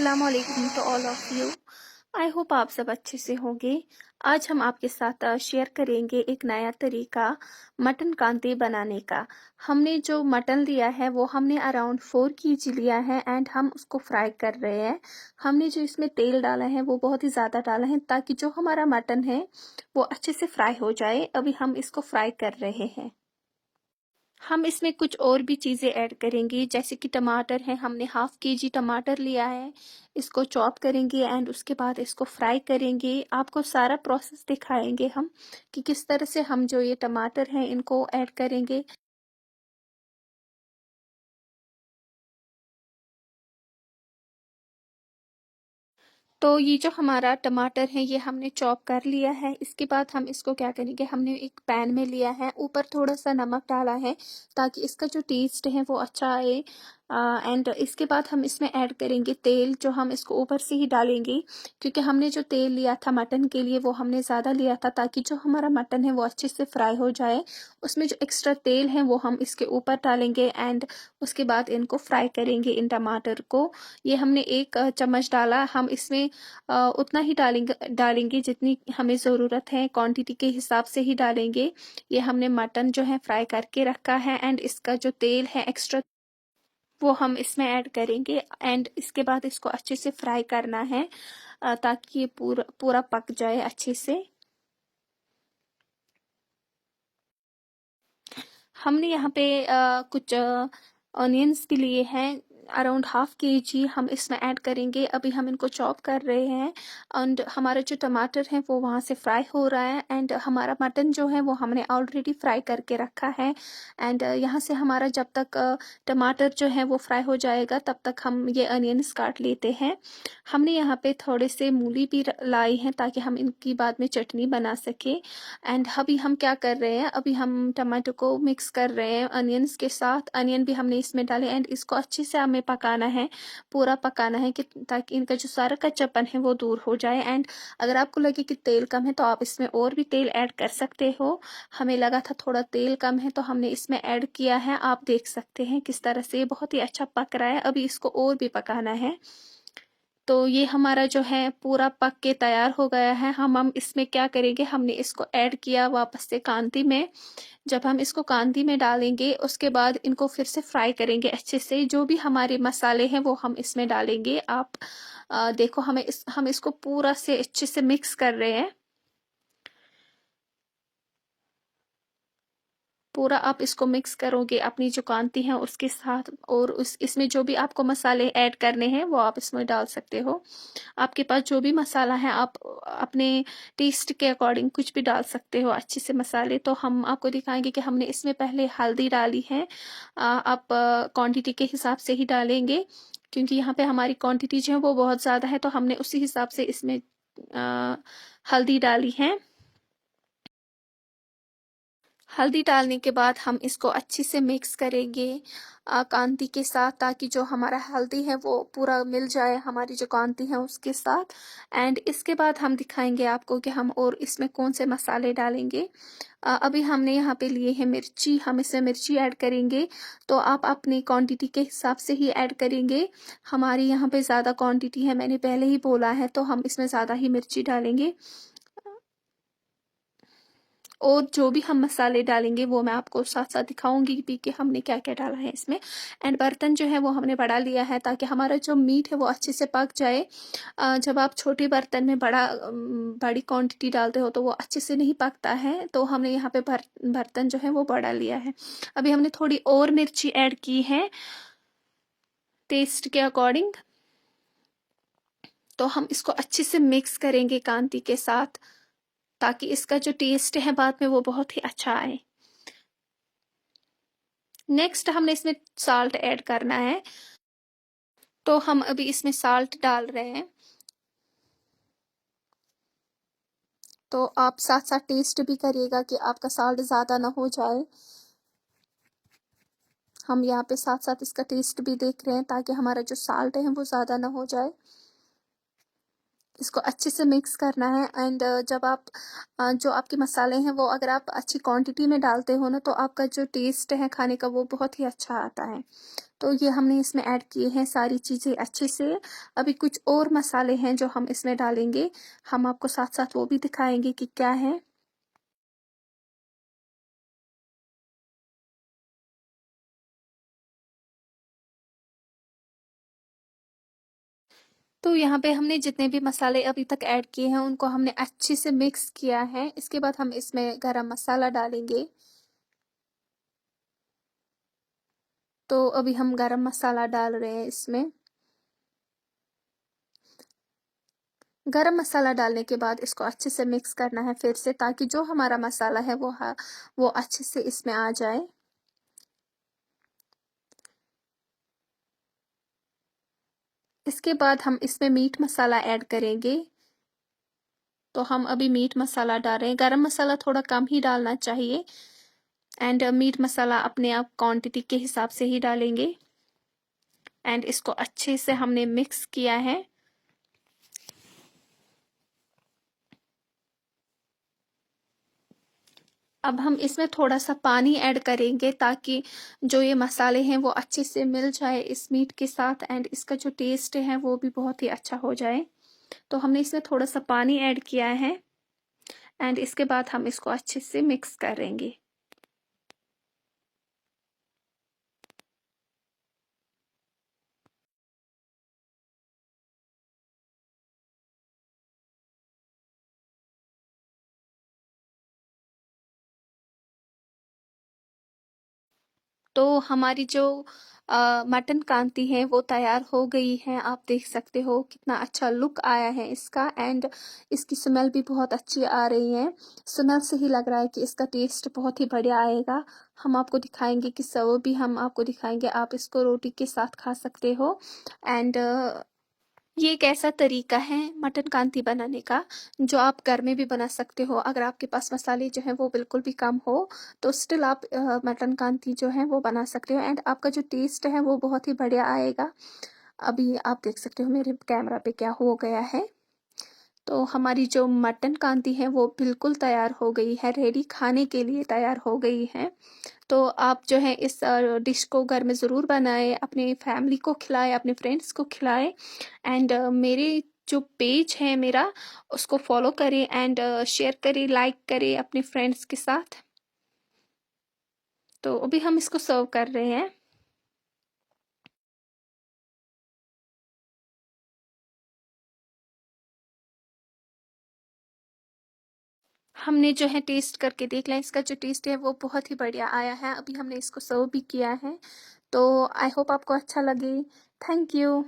अस्सलाम वालेकुम to all of you. I hope आप सब अच्छे से होंगे। आज हम आपके साथ शेयर करेंगे एक नया तरीका मटन कांती बनाने का। हमने जो मटन लिया है वो हमने अराउंड 4 kg लिया है एंड हम उसको फ्राई कर रहे हैं। हमने जो इसमें तेल डाला है वो बहुत ही ज़्यादा डाला है ताकि जो हमारा मटन है वो अच्छे से फ्राई हो जाए। अभी हम इसको फ्राई कर रहे हैं। हम इसमें कुछ और भी चीज़ें ऐड करेंगे जैसे कि टमाटर है। हमने ½ kg टमाटर लिया है, इसको चॉप करेंगे एंड उसके बाद इसको फ्राई करेंगे। आपको सारा प्रोसेस दिखाएंगे हम कि किस तरह से हम जो ये टमाटर हैं इनको ऐड करेंगे। तो ये जो हमारा टमाटर है ये हमने चॉप कर लिया है। इसके बाद हम इसको क्या करेंगे, हमने एक पैन में लिया है, ऊपर थोड़ा सा नमक डाला है ताकि इसका जो टेस्ट है वो अच्छा आए। एंड इसके बाद हम इसमें ऐड करेंगे तेल, जो हम इसको ऊपर से ही डालेंगे क्योंकि हमने जो तेल लिया था मटन के लिए वो हमने ज़्यादा लिया था ताकि जो हमारा मटन है वो अच्छे से फ्राई हो जाए। उसमें जो एक्स्ट्रा तेल है वो हम इसके ऊपर डालेंगे एंड उसके बाद इनको फ्राई करेंगे इन टमाटर को। ये हमने 1 चम्मच डाला। हम इसमें उतना ही डालेंगे जितनी हमें ज़रूरत है, क्वांटिटी के हिसाब से ही डालेंगे। ये हमने मटन जो है फ्राई करके रखा है एंड इसका जो तेल है एक्स्ट्रा वो हम इसमें ऐड करेंगे एंड इसके बाद इसको अच्छे से फ्राई करना है ताकि ये पूरा पूरा पक जाए अच्छे से। हमने यहाँ पे कुछ ऑनियंस भी लिए हैं, अराउंड ½ kg हम इसमें ऐड करेंगे। अभी हम इनको चॉप कर रहे हैं एंड हमारा जो टमाटर है वो वहाँ से फ्राई हो रहा है एंड हमारा मटन जो है वो हमने ऑलरेडी फ्राई करके रखा है। एंड यहाँ से हमारा जब तक टमाटर जो है वो फ्राई हो जाएगा तब तक हम ये अनियंस काट लेते हैं। हमने यहाँ पे थोड़े से मूली भी लाई हैं ताकि हम इनकी बाद में चटनी बना सके। एंड अभी हम क्या कर रहे हैं, अभी हम टमाटो को मिक्स कर रहे हैं अनियंस के साथ। अनियन भी हमने इसमें डाले एंड इसको अच्छे से हमें पकाना है, पूरा पकाना है कि ताकि इनका जो सारा कच्चापन है वो दूर हो जाए। एंड अगर आपको लगे कि तेल कम है तो आप इसमें और भी तेल ऐड कर सकते हो। हमें लगा था थोड़ा तेल कम है तो हमने इसमें ऐड किया है। आप देख सकते हैं किस तरह से ये बहुत ही अच्छा पक रहा है। अभी इसको और भी पकाना है। तो ये हमारा जो है पूरा पक के तैयार हो गया है। हम इसमें क्या करेंगे, हमने इसको ऐड किया वापस से कांती में। जब हम इसको कांती में डालेंगे उसके बाद इनको फिर से फ्राई करेंगे अच्छे से। जो भी हमारे मसाले हैं वो हम इसमें डालेंगे। आप देखो हम इसको पूरा से अच्छे से मिक्स कर रहे हैं। पूरा आप इसको मिक्स करोगे अपनी जो कांती है उसके साथ, और उस इसमें जो भी आपको मसाले ऐड करने हैं वो आप इसमें डाल सकते हो। आपके पास जो भी मसाला है आप अपने टेस्ट के अकॉर्डिंग कुछ भी डाल सकते हो अच्छे से मसाले। तो हम आपको दिखाएंगे कि हमने इसमें पहले हल्दी डाली है। आप क्वांटिटी के हिसाब से ही डालेंगे क्योंकि यहाँ पे हमारी क्वांटिटी जो है वो बहुत ज़्यादा है, तो हमने उसी हिसाब से इसमें हल्दी डाली है। हल्दी डालने के बाद हम इसको अच्छे से मिक्स करेंगे कांती के साथ ताकि जो हमारा हल्दी है वो पूरा मिल जाए हमारी जो कांती है उसके साथ। एंड इसके बाद हम दिखाएंगे आपको कि हम और इसमें कौन से मसाले डालेंगे। अभी हमने यहाँ पे लिए हैं मिर्ची, हम इसमें मिर्ची ऐड करेंगे। तो आप अपनी क्वांटिटी के हिसाब से ही ऐड करेंगे। हमारी यहाँ पे ज़्यादा क्वांटिटी है, मैंने पहले ही बोला है, तो हम इसमें ज़्यादा ही मिर्ची डालेंगे। और जो भी हम मसाले डालेंगे वो मैं आपको साथ साथ दिखाऊंगी भी कि हमने क्या क्या डाला है इसमें। एंड बर्तन जो है वो हमने बड़ा लिया है ताकि हमारा जो मीट है वो अच्छे से पक जाए। जब आप छोटे बर्तन में बड़ी क्वांटिटी डालते हो तो वो अच्छे से नहीं पकता है, तो हमने यहाँ पे बर्तन जो है वो बड़ा लिया है। अभी हमने थोड़ी और मिर्ची ऐड की है टेस्ट के अकॉर्डिंग। तो हम इसको अच्छे से मिक्स करेंगे कांती के साथ ताकि इसका जो टेस्ट है बाद में वो बहुत ही अच्छा आए। नेक्स्ट हमने इसमें साल्ट ऐड करना है, तो हम अभी इसमें साल्ट डाल रहे हैं। तो आप साथ साथ टेस्ट भी करिएगा कि आपका साल्ट ज़्यादा ना हो जाए। हम यहाँ पे साथ साथ इसका टेस्ट भी देख रहे हैं ताकि हमारा जो साल्ट है वो ज़्यादा ना हो जाए। इसको अच्छे से मिक्स करना है। एंड जब आप जो आपके मसाले हैं वो अगर आप अच्छी क्वांटिटी में डालते हो ना तो आपका जो टेस्ट है खाने का वो बहुत ही अच्छा आता है। तो ये हमने इसमें ऐड किए हैं सारी चीज़ें अच्छे से। अभी कुछ और मसाले हैं जो हम इसमें डालेंगे, हम आपको साथ-साथ वो भी दिखाएँगे कि क्या है। तो यहाँ पे हमने जितने भी मसाले अभी तक ऐड किए हैं, उनको हमने अच्छे से मिक्स किया है। इसके बाद हम इसमें गरम मसाला डालेंगे। तो अभी हम गरम मसाला डाल रहे हैं इसमें। गरम मसाला डालने के बाद इसको अच्छे से मिक्स करना है फिर से, ताकि जो हमारा मसाला है वो अच्छे से इसमें आ जाए। इसके बाद हम इसमें मीट मसाला ऐड करेंगे। तो हम अभी मीट मसाला डाल रहे हैं। गरम मसाला थोड़ा कम ही डालना चाहिए एंड मीट मसाला अपने आप क्वांटिटी के हिसाब से ही डालेंगे। एंड इसको अच्छे से हमने मिक्स किया है। अब हम इसमें थोड़ा-सा पानी ऐड करेंगे, ताकि जो ये मसाले हैं वो अच्छे से मिल जाए इस मीट के साथ एंड इसका जो टेस्ट है वो भी बहुत ही अच्छा हो जाए। तो हमने इसमें थोड़ा-सा पानी ऐड किया है एंड इसके बाद हम इसको अच्छे से मिक्स करेंगे। तो हमारी जो मटन कांती है वो तैयार हो गई है। आप देख सकते हो कितना अच्छा लुक आया है इसका एंड इसकी स्मेल भी बहुत अच्छी आ रही है। स्मेल से ही लग रहा है कि इसका टेस्ट बहुत ही बढ़िया आएगा। हम आपको दिखाएँगे कि सर्व भी हम आपको दिखाएँगे। आप इसको रोटी के साथ खा सकते हो एंड ये एक ऐसा तरीका है मटन कांती बनाने का, जो आप घर में भी बना सकते हो। अगर आपके पास मसाले जो हैं वो बिल्कुल भी कम हो, तो स्टिल आप मटन कांती जो है वो बना सकते हो एंड आपका जो टेस्ट है वो बहुत ही बढ़िया आएगा। अभी आप देख सकते हो मेरे कैमरा पे क्या हो गया है। तो हमारी जो मटन कांती है वो बिल्कुल तैयार हो गई है, रेडी खाने के लिए तैयार हो गई है। तो आप जो है इस डिश को घर में ज़रूर बनाएँ, अपनी फैमिली को खिलाएँ, अपने फ्रेंड्स को खिलाएँ एंड मेरे जो पेज है मेरा, उसको फॉलो करें एंड शेयर करें, लाइक करें अपने फ्रेंड्स के साथ। तो अभी हम इसको सर्व कर रहे हैं। हमने जो है टेस्ट करके देख लिया, इसका जो टेस्ट है वो बहुत ही बढ़िया आया है। अभी हमने इसको सर्व भी किया है। तो आई होप आपको अच्छा लगे। Thank you.